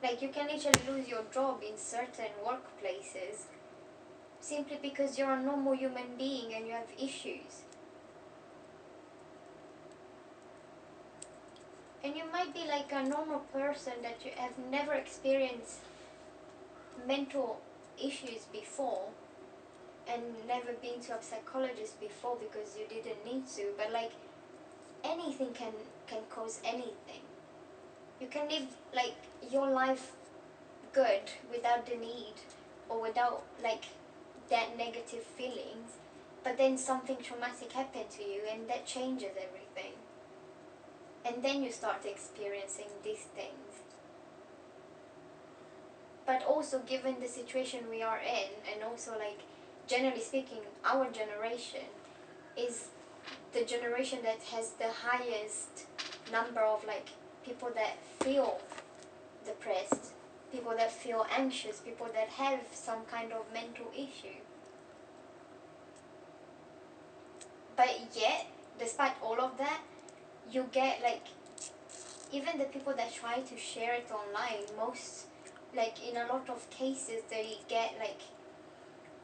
Like, you can literally lose your job in certain workplaces simply because you're a normal human being and you have issues. And you might be like a normal person that you have never experienced mental issues before and never been to a psychologist before because you didn't need to, but like anything can cause anything. You can live like your life good without the need or without like that negative feelings, but then something traumatic happened to you and that changes everything. And then you start experiencing these things. But also, given the situation we are in, and also like generally speaking, our generation is the generation that has the highest number of like people that feel depressed, people that feel anxious, people that have some kind of mental issue. But yet, despite all of that, you get like, even the people that try to share it online, most, like in a lot of cases, they get like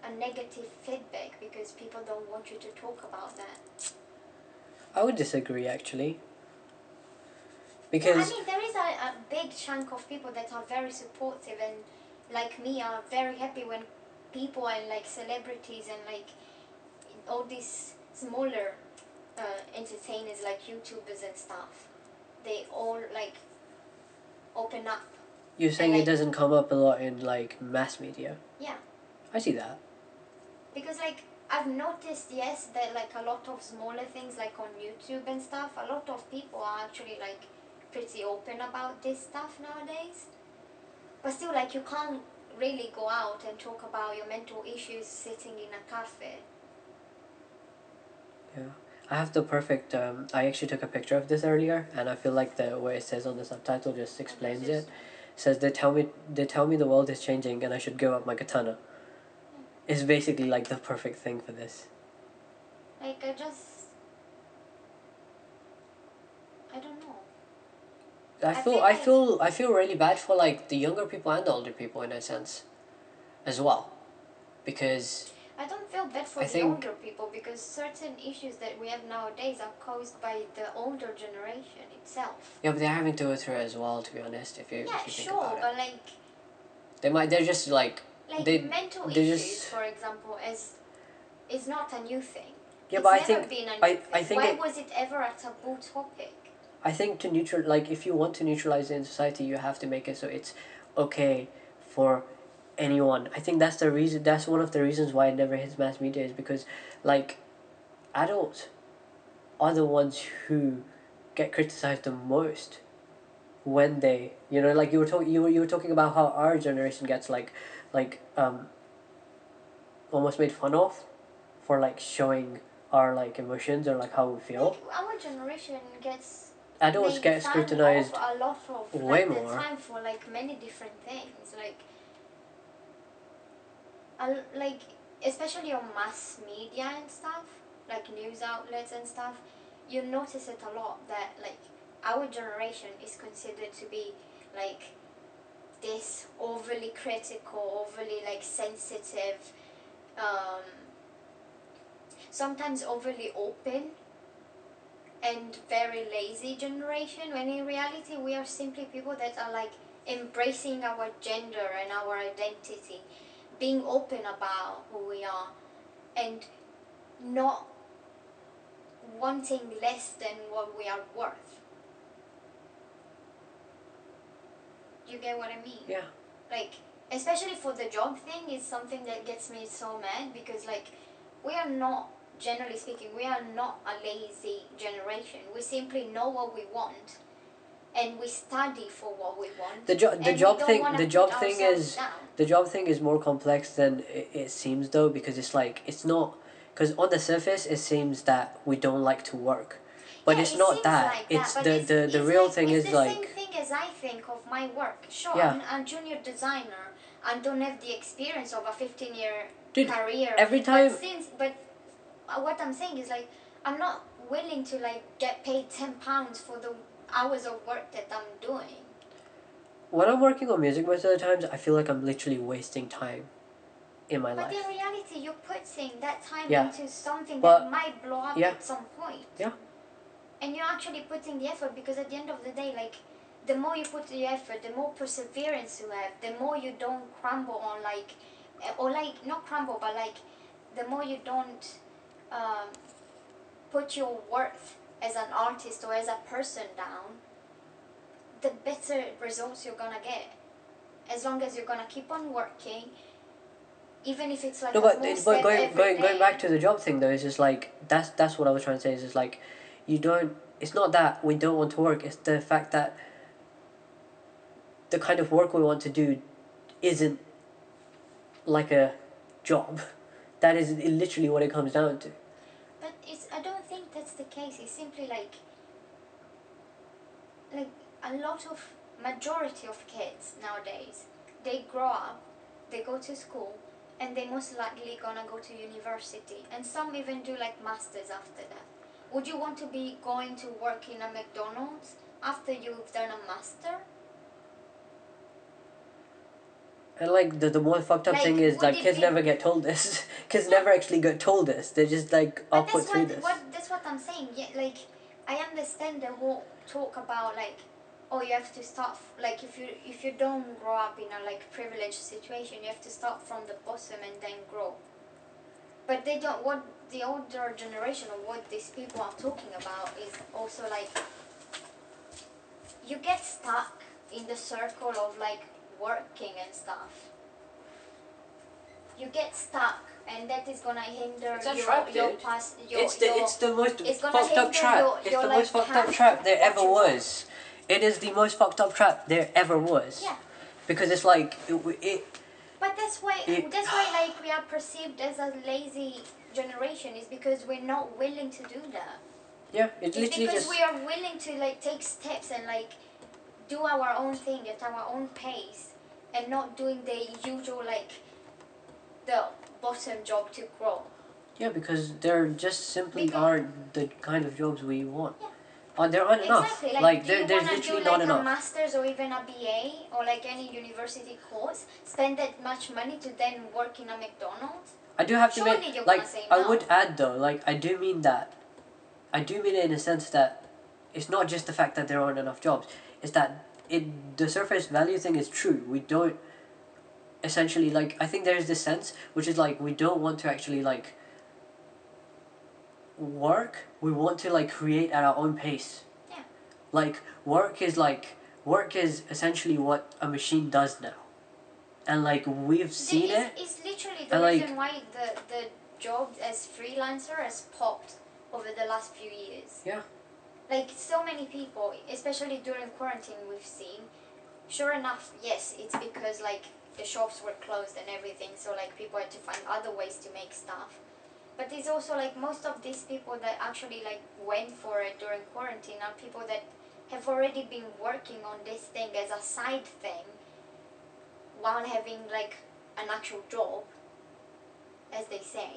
a negative feedback because people don't want you to talk about that. I would disagree, actually. Yeah, Because I mean, there is a big chunk of people that are very supportive and, like me, are very happy when people and like celebrities and like all these smaller entertainers like YouTubers and stuff, they all like open up. you're saying and, it like, doesn't come up a lot in like mass media. Yeah. I see that. Because like I've noticed, yes, that like a lot of smaller things like on YouTube and stuff, a lot of people are actually like pretty open about this stuff nowadays. But still, like, you can't really go out and talk about your mental issues sitting in a cafe. Yeah. I have the perfect. I actually took a picture of this earlier, and I feel like the way it says on the subtitle just explains it. It says they tell me the world is changing, and I should give up my katana. It's basically like the perfect thing for this. Like, I don't know. I feel really bad for like the younger people and the older people in a sense, as well, because I don't feel bad for I the think older people because certain issues that we have nowadays are caused by the older generation itself. yeah, but they're having to go through it as well. To be honest, if you Yeah, think sure, about it, but like they're just like mental they issues, just for example, is not a new thing. yeah, It's but never been a new I thing. think Why it was it ever a taboo topic? I think to like if you want to neutralize it in society, you have to make it so it's okay for anyone. I think that's the reason. That's one of the reasons why it never hits mass media is because, like, adults are the ones who get criticized the most when they like you were talking about how our generation gets like almost made fun of for like showing our like emotions or like how we feel. Like, our generation gets Adults made get fun of scrutinized a lot of way like the more. time for like many different things, like like especially on mass media and stuff, like news outlets and stuff. You notice it a lot that like our generation is considered to be like this overly critical, overly like sensitive, um, sometimes overly open and very lazy generation, when in reality we are simply people that are like embracing our gender and our identity, being open about who we are, and not wanting less than what we are worth. Do you get what I mean? Yeah. Like, especially for the job thing is something that gets me so mad because like we are not, generally speaking, we are not a lazy generation. We simply know what we want and we study for what we want. The job thing the job thing is more complex than it seems, though, because it's not, because on the surface it seems that we don't like to work, but yeah, it's not that. like it's that, the real like, thing it's is the like same thing as I think of my work. Sure, yeah, I'm a junior designer and don't have the experience of a 15-year dude, career. every time But what I'm saying is like I'm not willing to like get paid £10 for the hours of work that I'm doing. when I'm working on music most of the times, I feel like I'm literally wasting time in my But life. in reality, you're putting that time Yeah. into something But- that might blow up yeah. at some point. Yeah. And you're actually putting the effort, because at the end of the day, like, the more you put the effort, the more perseverance you have, the more you don't crumble on, like, or like, not crumble, but like, the more you don't put your worth as an artist or as a person down, the better results you're gonna get. As long as you're gonna keep on working, even if it's like No, a but small but step going every going day. going back to the job thing though, is just like that's what I was trying to say. Is just like, you don't. It's not that we don't want to work. It's the fact that the kind of work we want to do isn't like a job. That is literally what it comes down to. But I don't think that's the case. It's simply like a lot of majority of kids nowadays, they grow up, they go to school, and they most likely gonna go to university, and some even do like masters after that. Would you want to be going to work in a McDonald's after you've done a master? And like the more fucked up Like, thing is would that it kids be- never get told this. Kids Yeah. never actually get told this. They just like are But put through this. that's what I'm saying. Yeah, like, I understand the whole talk about like, oh, you have to start like, if you don't grow up in a like privileged situation, you have to start from the bottom and then grow. But they don't. What the older generation or what these people are talking about is also like, you get stuck in the circle of like working and stuff. You get stuck, and that is gonna hinder It's a trap, your dude. past. It's the most it's gonna fucked up hinder trap. your- It's your, the like, most fucked up path trap to there what ever you want. was. It is the most fucked up trap there ever was. Yeah. Because it's like it But that's why It- like we are perceived as a lazy generation, is because we're not willing to do that. yeah, it's It's literally because just we are willing to like take steps and like do our own thing at our own pace, and not doing the usual like the bottom job to grow. yeah, because there just simply Because- aren't the kind of jobs we want. Yeah. There aren't enough. Exactly. Like do you there's wanna literally do like not a enough. master's or even a BA or like any university course, spend that much money to then work in a McDonald's? I do have to Surely make you're like gonna say I no. would add though, like I do mean that. I do mean it in a sense that it's not just the fact that there aren't enough jobs. It's that the surface value thing is true. We don't essentially like I think there's this sense which is like we don't want to actually like work. We want to like create at our own pace. Yeah. Like work is essentially what a machine does now. And like we've seen it. It's literally the and, like- reason why the job as freelancer has popped over the last few years. Yeah. Like, so many people, especially during quarantine, we've seen. Sure enough, yes, it's because like the shops were closed and everything, so like people had to find other ways to make stuff. But it's also like most of these people that actually like went for it during quarantine are people that have already been working on this thing as a side thing while having like an actual job, as they say,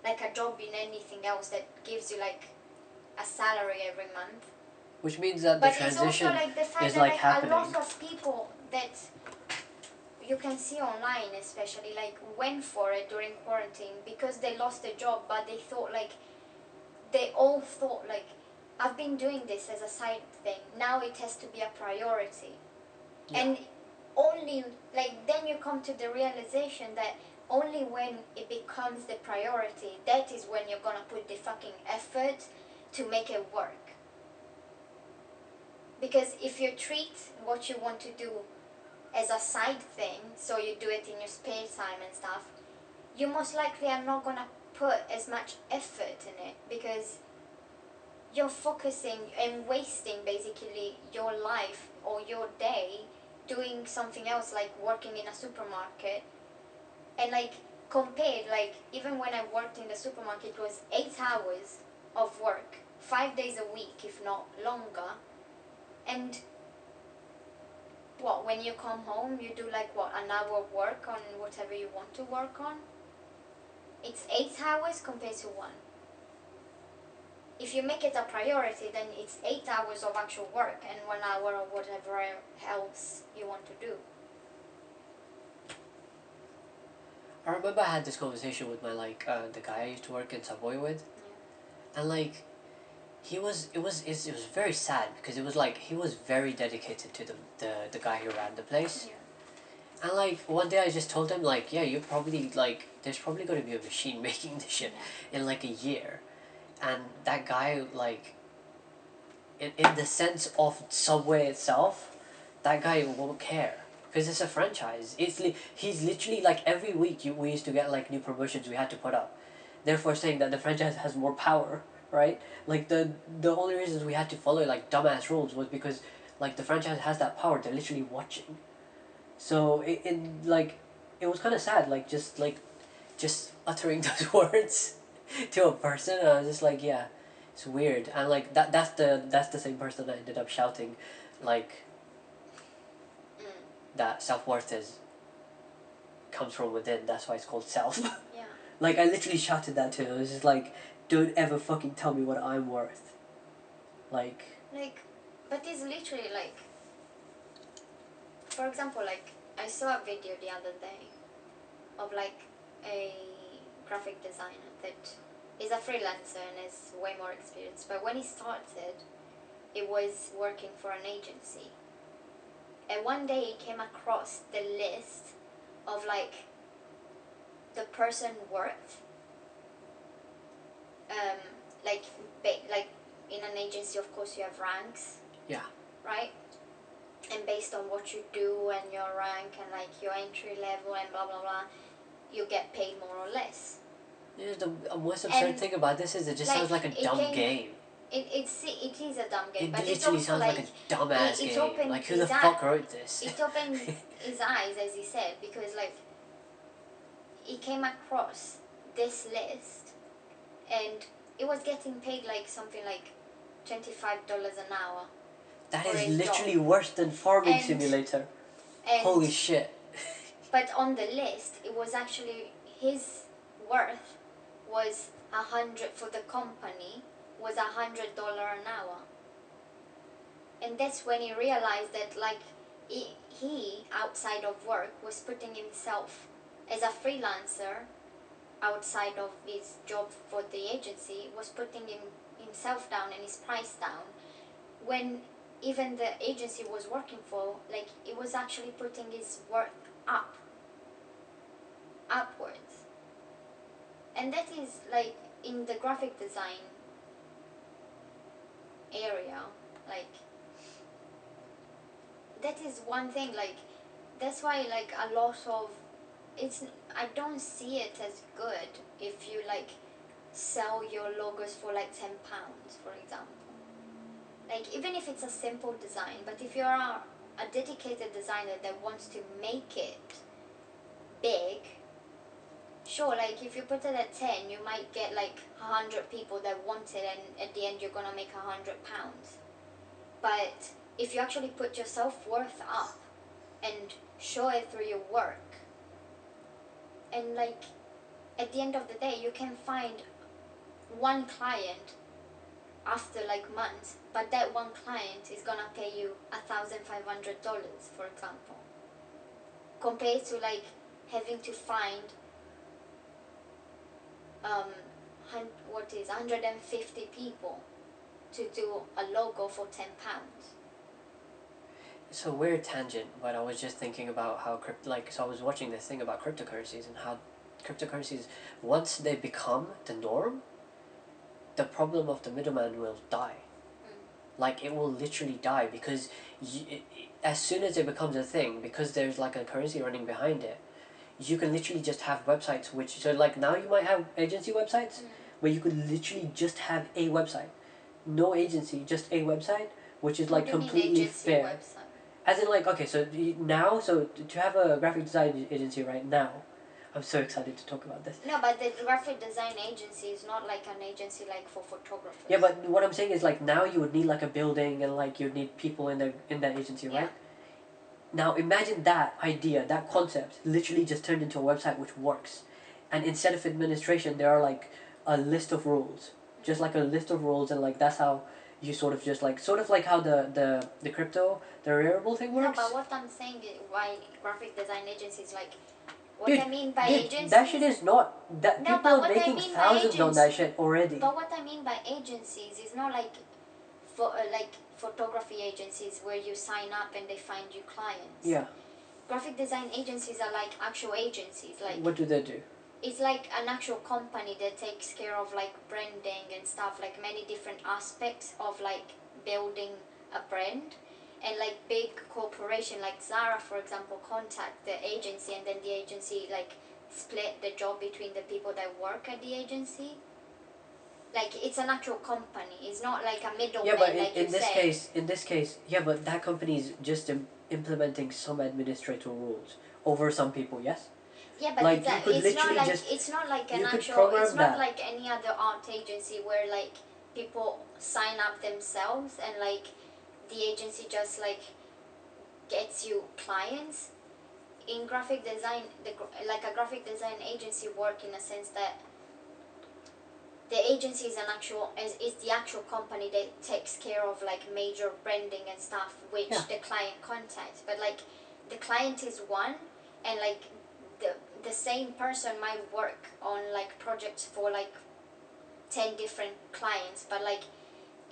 like a job in anything else that gives you like a salary every month. Which means that the But it's transition also like the fact is that like like happening. a lot of people that you can see online especially like went for it during quarantine because they lost their job, but they all thought like, I've been doing this as a side thing, now it has to be a priority. Yeah. And only like then you come to the realization that only when it becomes the priority, that is when you're gonna put the fucking effort to make it work. Because if you treat what you want to do as a side thing, so you do it in your spare time and stuff, you most likely are not gonna put as much effort in it, because you're focusing and wasting basically your life or your day doing something else, like working in a supermarket. And like compared, like even when I worked in the supermarket, it was 8 hours of work, 5 days a week, if not longer. And what, when you come home, you do like what, an hour of work on whatever you want to work on? It's 8 hours compared to 1. if you make it a priority, then it's 8 hours of actual work and 1 hour of whatever else you want to do. I remember I had this conversation with my the guy I used to work in Subway with, and like it was very sad because it was like he was very dedicated to the guy who ran the place. Yeah. And like one day I just told him like, yeah, you probably like there's probably gonna be a machine making this shit in like a year, and that guy like in the sense of Subway itself, that guy won't care because it's a franchise. He's literally like every week we used to get like new promotions we had to put up, therefore saying that the franchise has more power, right? Like the only reasons we had to follow like dumbass rules was because like the franchise has that power. They're literally watching. So it was kind of sad, like just uttering those words to a person, and I was just like, yeah, it's weird, and like that's the same person that ended up shouting, like that self worth is comes from within. That's why it's called self. Yeah. Like I literally shouted that to him. It was just like, don't ever fucking tell me what I'm worth. Like. But it's literally like, for example, like I saw a video the other day of like a graphic designer that is a freelancer and is way more experienced. But when he started, it was working for an agency. And one day he came across the list of like the person worth, um, like like in an agency, of course, you have ranks. Yeah. Right. And based on what you do and your rank and like your entry level and blah blah blah, you get paid more or less. Yeah, the most absurd thing about this is it just sounds like a dumb game. It is a dumb game, It but it's literally also sounds like a dumbass it game. opened Like who the his fuck wrote this? it opened his eyes, as he said, because like he came across this list and it was getting paid like something like $25 an hour. That for is his literally job. worse than Farming And- Simulator. And Holy shit. but on the list, it was actually his worth was 100 for the company was $100 an hour, and that's when he realized that like he outside of work was putting himself as a freelancer outside of his job for the agency, was putting himself down and his price down, when even the agency was working for, like, it was actually putting his worth upwards. And that is like in the graphic design area, like that is one thing, like that's why like a lot of it's I don't see it as good if you like sell your logos for like £10, for example. Like even if it's a simple design, but if you're a dedicated designer that wants to make it big, sure, like if you put it at 10, you might get like 100 people that want it, and at the end you're gonna make £100. But if you actually put your self-worth up and show it through your work, and like at the end of the day you can find one client after like months, but that one client is gonna pay you $1,500, for example, compared to like having to find 150 people to do a logo for £10. It's a weird tangent, but I was just thinking about how so I was watching this thing about cryptocurrencies and how cryptocurrencies, once they become the norm, the problem of the middleman will die. Like it will literally die because as soon as it becomes a thing, because there's like a currency running behind it, you can literally just have websites which, so like now you might have agency websites where you could literally just have a website, no agency, just a website, which is like completely fair. Website? As in like, okay, so now, so to have a graphic design agency right now, I'm so excited to talk about this. No, but the graphic design agency is not like an agency like for photographers. Yeah, but what I'm saying is like now you would need like a building and like you'd need people in that agency, right? Now imagine that idea, that concept, literally just turned into a website which works, and instead of administration, there are like a list of rules, just like a list of rules, and like that's how you sort of just like how the crypto the Rarible thing No, works. but what I'm saying is why graphic design agencies like. What Dude, I mean by dude, agencies. that shit is not that No, people but are what I making mean by thousands on that agency. shit already. But what I mean by agencies is not like photography agencies where you sign up and they find you clients. Yeah. Graphic design agencies are like actual agencies. Like What do they do? it's like an actual company that takes care of like branding and stuff, like many different aspects of like building a brand. And like big corporation like Zara, for example, contact the agency, and then the agency like split the job between the people that work at the agency. Like it's an actual company. It's not like a middleman. Yeah, but like in you this said. case, yeah, but that company is just implementing some administrative rules over some people. Yes. Yeah, but Like you could it's not literally like just it's not like an you could actual. It's program not that. like any other art agency where like people sign up themselves and like the agency just like gets you clients. In graphic design, like a graphic design agency work in a sense that the agency is is the actual company that takes care of like major branding and stuff, which Yeah. the client contacts. But like the client is one, and like the same person might work on like projects for like 10 different clients, but like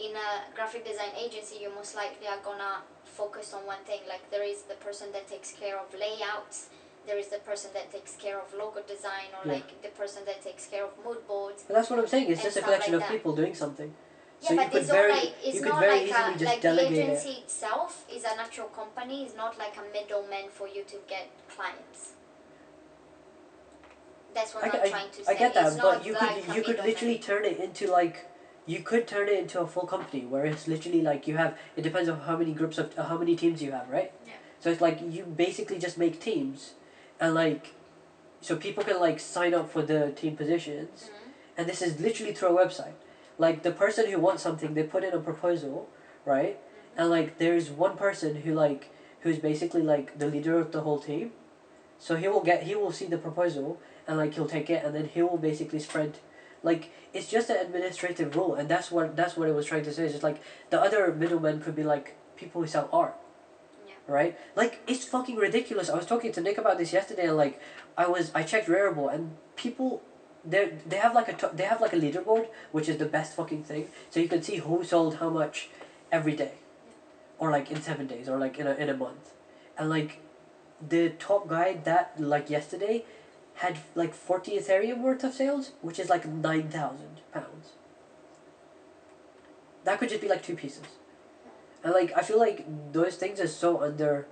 in a graphic design agency you most likely are gonna focus on one thing. Like there is the person that takes care of layouts, there is the person that takes care of logo design, or Yeah. like the person that takes care of mood boards. And that's what I'm saying. It's And just a stuff collection like of that. people doing something. So Yeah, you but could it's all like you it's could not very like easily a just like the delegate it. agency itself is an actual company. It's not like a middleman for you to get clients. That's what I'm trying to say. I get It's that, but not like a you could literally middleman. turn it into like you could turn it into a full company where it's literally like you have it depends on how many groups of how many teams you have, right? Yeah. So it's like you basically just make teams, and like so people can like sign up for the team positions, Mm-hmm. and this is literally through a website. Like the person who wants something, they put in a proposal, right? Mm-hmm. And like there's one person who's basically like the leader of the whole team, so he will see the proposal, and like he'll take it, and then he will basically spread, like it's just an administrative rule, and that's what it was trying to say. Is just like the other middlemen could be like people who sell art, Yeah. right? Like it's fucking ridiculous. I was talking to Nick about this yesterday, and like I checked Rarible, and people they have like they have like a leaderboard, which is the best fucking thing. So you can see who sold how much every day, or like in 7 days, or like in a month, and like the top guy that like yesterday had like 40 Ethereum worth of sales, which is like £9,000. That could just be like two pieces. And like I feel like those things are so under,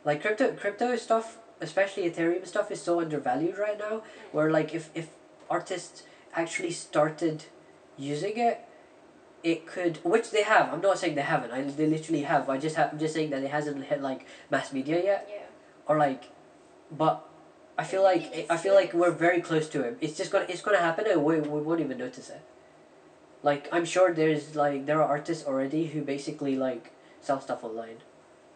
like crypto stuff, especially Ethereum stuff, is so undervalued right now. Where like if artists actually started using it, it could, which they have. I'm not saying they haven't. They literally have. I'm just saying that it hasn't hit like mass media yet, Yeah. or like, but I feel like we're very close to it. It's gonna happen, and we won't even notice it. Like I'm sure there are artists already who basically like sell stuff online,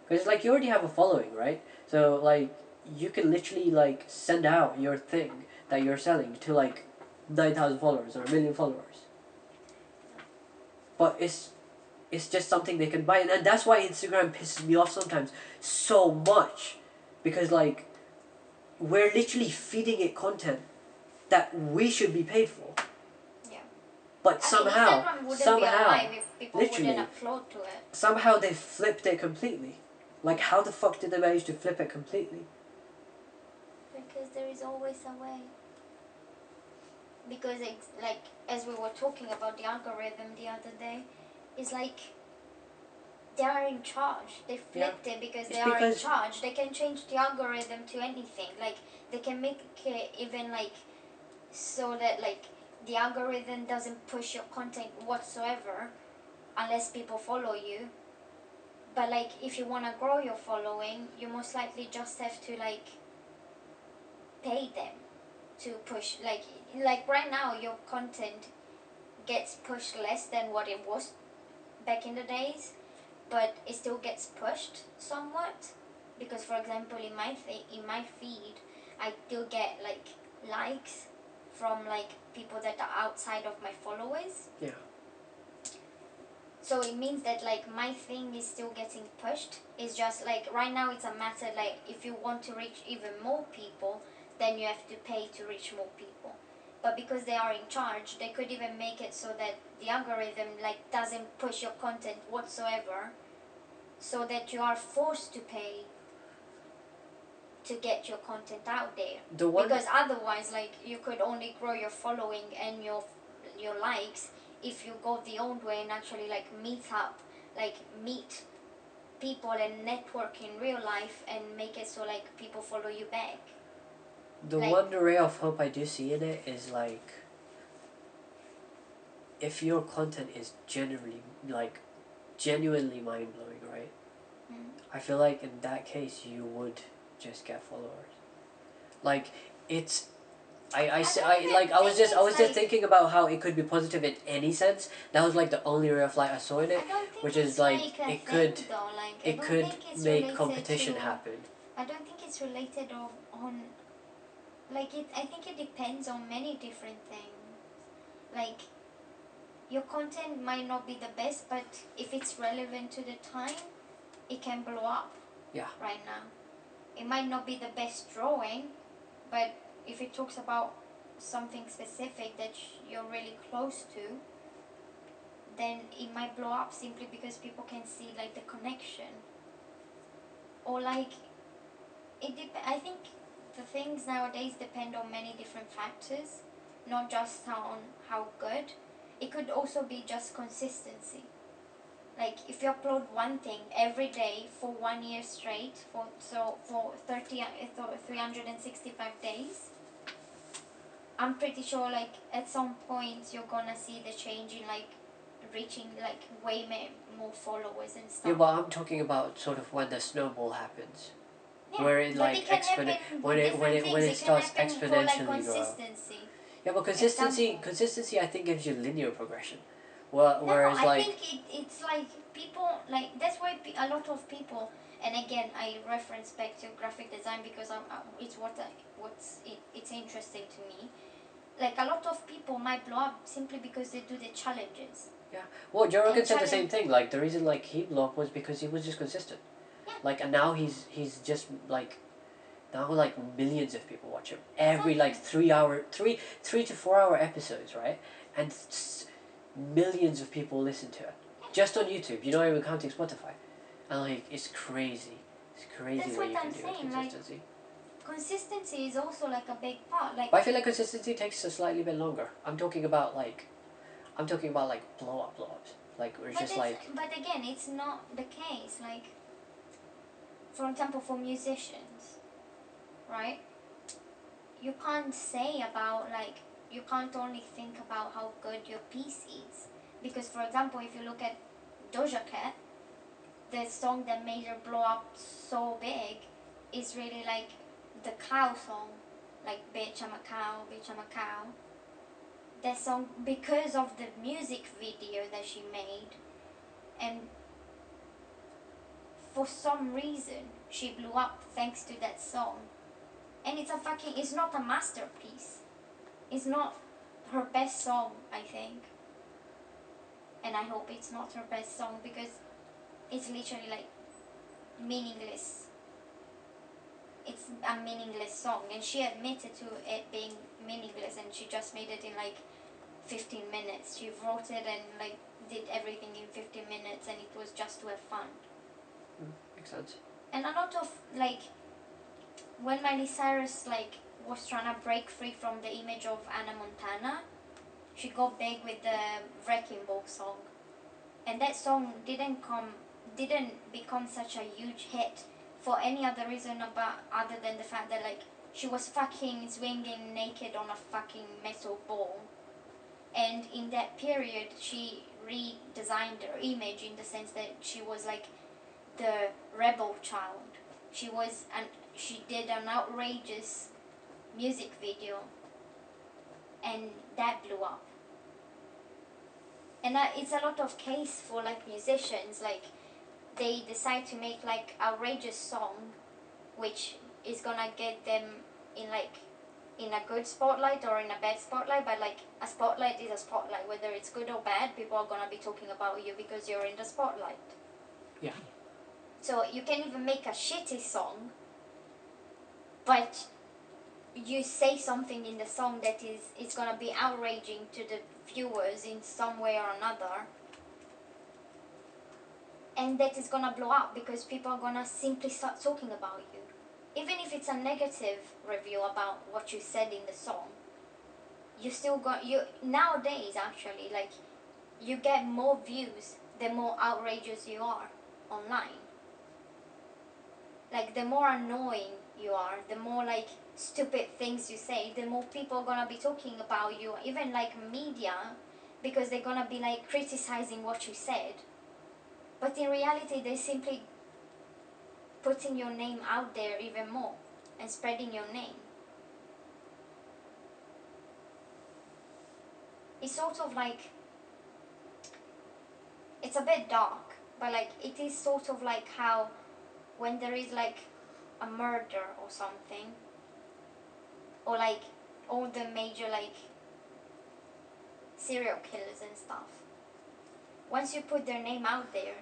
because like you already have a following, right? So like you can literally like send out your thing that you're selling to like 9,000 followers or 1,000,000 followers. But it's just something they can buy, and that's why Instagram pisses me off sometimes so much, because like we're literally feeding it content that we should be paid for. Yeah. But I mean, Instagram wouldn't be alive if people wouldn't literally, upload to it. somehow they flipped it completely. Like, how the fuck did they manage to flip it completely? Because there is always a way. Because like as we were talking about the algorithm the other day, it's like they are in charge. They flipped it because It's they are in because charge. They can change the algorithm to anything. Like they can make it even like so that like the algorithm doesn't push your content whatsoever unless people follow you. But like if you want to grow your following, you most likely just have to like pay them to push, like right now your content gets pushed less than what it was back in the days, but it still gets pushed somewhat. Because for example in my feed I still get like likes, from like people that are outside of my followers. Yeah. So it means that like my thing is still getting pushed. It's just like right now it's a matter like if you want to reach even more people, then you have to pay to reach more people. But because they are in charge, they could even make it so that the algorithm like doesn't push your content whatsoever, so that you are forced to pay to get your content out there. The one Because otherwise like you could only grow your following and your likes if you go the old way and actually like meet people and network in real life and make it so like people follow you back. the Like- one ray of hope I do see in it is like, if your content is genuinely mind blowing, right? I feel like in that case you would just get followers. Like it's I was just thinking about how it could be positive in any sense. That was like the only ray of light I saw in it, I don't think which it's is like a it thing, could though. Like, I it don't could think it's make related competition to, happen. I don't think it's related on like it. I think it depends on many different things. Like your content might not be the best, but if it's relevant to the time, it can blow up. Yeah. Right now, it might not be the best drawing, but if it talks about something specific that you're really close to, then it might blow up simply because people can see like the connection. Or like I think the things nowadays depend on many different factors, not just on how good. It could also be just consistency. Like if you upload one thing every day for 1 year straight, for 365 days, I'm pretty sure like at some point you're gonna see the change in like reaching like way more followers and stuff. Yeah, but I'm talking about sort of when the snowball happens. Yeah, Where it but like it can happen when it starts can happen for like exponentially grow. consistency. Yeah, but consistency I think gives you linear progression. No, Whereas I like think it's like people like that's why a lot of people, and again I reference back to graphic design because it's it's interesting to me. Like a lot of people might blow up simply because they do the challenges. yeah, well Joe Rogan And said the same thing. Like the reason like he blew up was because he was just consistent. Yeah. Like and now he's just like now like millions of people watch him every like 3 to 4 hour episodes, right? And millions of people listen to it just on YouTube. You're not even counting Spotify, and like it's crazy. It's crazy That's what what you can I'm do saying, with like- consistency. Consistency is also like a big part. Like But I feel like consistency takes a slightly bit longer. I'm talking about like blow ups. Like where it's just like but again, it's not the case. Like, for example, for musicians, right? You can't say about like you can't only think about how good your piece is, because for example, if you look at Doja Cat, the song that made her blow up so big is really like the cow song, like Bitch I'm a Cow, Bitch I'm a Cow. That song, because of the music video that she made, and for some reason she blew up thanks to that song. And it's not a masterpiece. It's not her best song, I think. And I hope it's not her best song because it's literally like meaningless. It's a meaningless song, and she admitted to it being meaningless, and she just made it in like 15 minutes. She wrote it and like did everything in 15 minutes, and it was just to have fun. makes sense. And a lot of like when Miley Cyrus like was trying to break free from the image of Anna Montana, she got big with the Wrecking Ball song, and that song didn't become such a huge hit for any other reason other than the fact that like she was fucking swinging naked on a fucking metal ball, and in that period she redesigned her image in the sense that she was like the rebel child. She did an outrageous music video, and that blew up. And it's a lot of case for like musicians, like they decide to make like outrageous song, which is gonna get them in like in a good spotlight or in a bad spotlight, but like a spotlight is a spotlight. Whether it's good or bad, people are gonna be talking about you because you're in the spotlight. Yeah. So you can even make a shitty song, but you say something in the song that is gonna be outraging to the viewers in some way or another, and that is gonna blow up because people are gonna simply start talking about you. Even if it's a negative review about what you said in the song, you still got you nowadays actually, like, you get more views the more outrageous you are online. Like, the more annoying you are, the more like stupid things you say, the more people are gonna be talking about you, even like media, because they're gonna be like criticizing what you said. But in reality, they're simply putting your name out there even more and spreading your name. It's sort of like, it's a bit dark, but like it is sort of like how when there is like a murder or something, or like all the major like serial killers and stuff, once you put their name out there,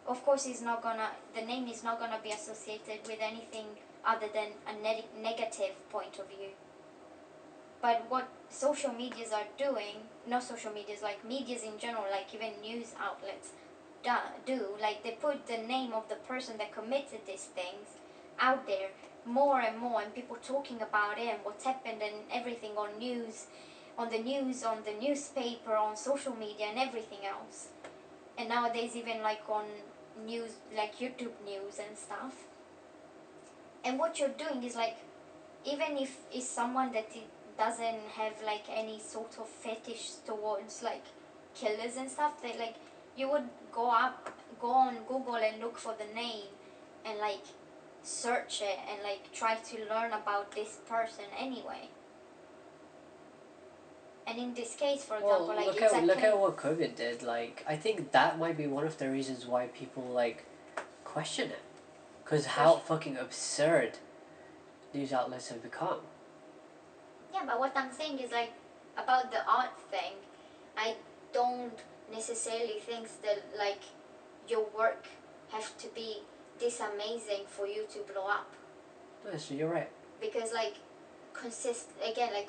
of course the name is not gonna be associated with anything other than a negative point of view. But what social medias are doing, not social medias, like medias in general, like even news outlets do, like they put the name of the person that committed these things out there more and more, and people talking about it and what's happened and everything on the news, on the newspaper, on social media and everything else. And nowadays even like on news, like YouTube news and stuff. And what you're doing is like, even if it's someone that it doesn't have like any sort of fetish towards like killers and stuff, that like you would go on Google and look for the name and like search it and like try to learn about this person anyway. And in this case, for example, Well, like look at what COVID did. Like, I think that might be one of the reasons why people like question it, because how fucking absurd news outlets have become. Yeah, but what I'm saying is like about the art thing, I don't necessarily think that like your work has to be this amazing for you to blow up. Yes, you're right. Because like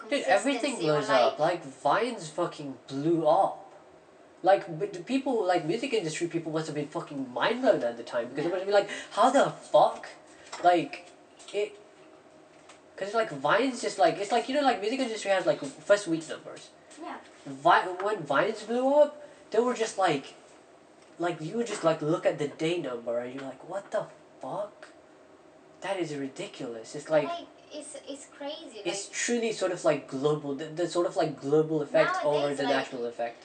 Dude, everything blows up. Like Vines fucking blew up. Like, but the people, like music industry people must have been fucking mind blown at the time, because they must have been like, how the fuck, like, it. Because like Vines just like, it's like, you know, like music industry has like first week numbers. Yeah. When Vines blew up, they were just like you would just like look at the day number and you're like, what the fuck? That is ridiculous. It's like it's crazy. It's Like, truly sort of like global, the sort of like global effect over nowadays, the like, national effect.